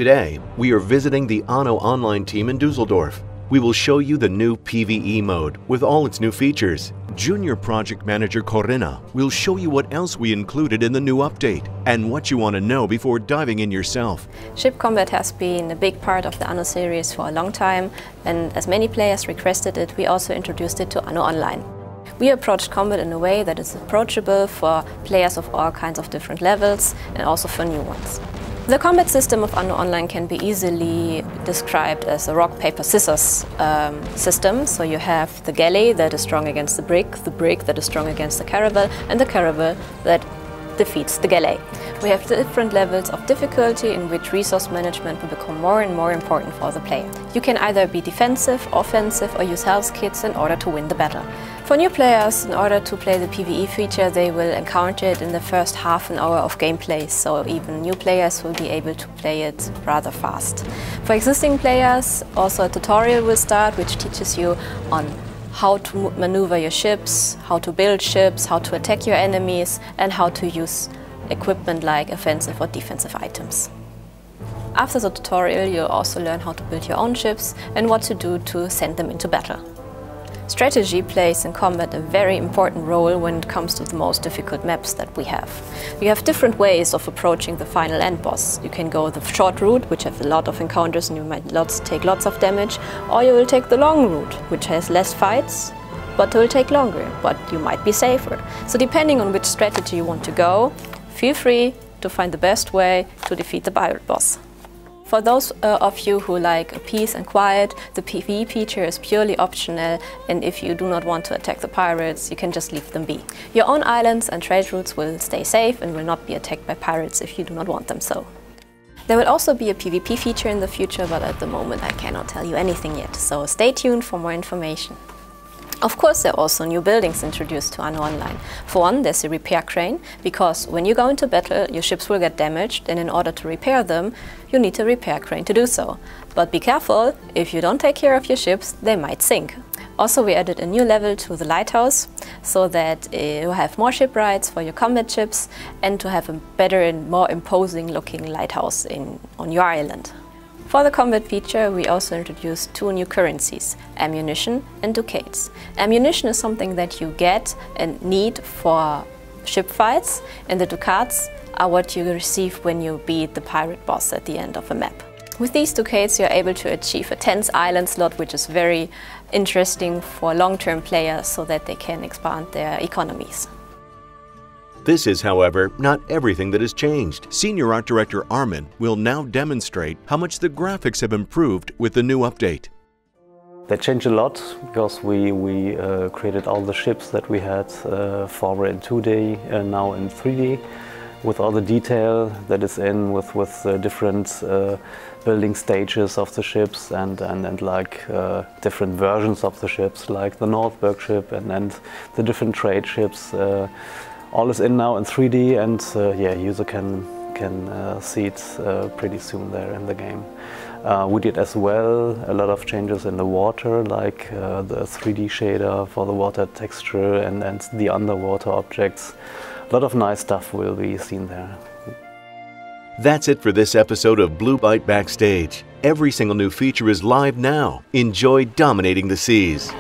Today, we are visiting the ANNO Online team in Dusseldorf. We will show you the new PvE mode with all its new features. Junior Project Manager Corinna will show you what else we included in the new update and what you want to know before diving in yourself. Ship combat has been a big part of the ANNO series for a long time, and as many players requested it, we also introduced it to ANNO Online. We approached combat in a way that is approachable for players of all kinds of different levels and also for new ones. The combat system of ANNO Online can be easily described as a rock, paper, scissors system. So you have the galley that is strong against the brick that is strong against the caravel, and the caravel that defeats the galley. We have different levels of difficulty in which resource management will become more and more important for the player. You can either be defensive, offensive, or use health kits in order to win the battle. For new players, in order to play the PvE feature, they will encounter it in the first half an hour of gameplay, so even new players will be able to play it rather fast. For existing players, also a tutorial will start which teaches you on how to maneuver your ships, how to build ships, how to attack your enemies, and how to use equipment like offensive or defensive items. After the tutorial, you'll also learn how to build your own ships and what to do to send them into battle. Strategy plays in combat a very important role when it comes to the most difficult maps that we have. We have different ways of approaching the final end boss. You can go the short route, which has a lot of encounters and you might take lots of damage, or you will take the long route, which has less fights, but will take longer, but you might be safer. So depending on which strategy you want to go, feel free to find the best way to defeat the pirate boss. For those of you who like peace and quiet, the PvE feature is purely optional, and if you do not want to attack the pirates, you can just leave them be. Your own islands and trade routes will stay safe and will not be attacked by pirates if you do not want them so. There will also be a PvP feature in the future, but at the moment I cannot tell you anything yet, so stay tuned for more information. Of course, there are also new buildings introduced to ANNO Online. For one, there's a repair crane, because when you go into battle, your ships will get damaged, and in order to repair them, you need a repair crane to do so. But be careful, if you don't take care of your ships, they might sink. Also, we added a new level to the lighthouse, so that you have more shipwrights for your combat ships, and to have a better and more imposing looking lighthouse on your island. For the combat feature, we also introduced two new currencies, ammunition and ducats. Ammunition is something that you get and need for ship fights, and the ducats are what you receive when you beat the pirate boss at the end of a map. With these ducats, you're able to achieve a 10th island slot, which is very interesting for long-term players so that they can expand their economies. This is, however, not everything that has changed. Senior Art Director Armin will now demonstrate how much the graphics have improved with the new update. They changed a lot because we created all the ships that we had forward in 2D and now in 3D, with all the detail that is in, with different building stages of the ships and like different versions of the ships, like the Northberg ship and the different trade ships. All is in now in 3D, and yeah, user can see it pretty soon there in the game. We did as well a lot of changes in the water, like the 3D shader for the water texture and the underwater objects. A lot of nice stuff will be seen there. That's it for this episode of Blue Byte Backstage. Every single new feature is live now. Enjoy dominating the seas.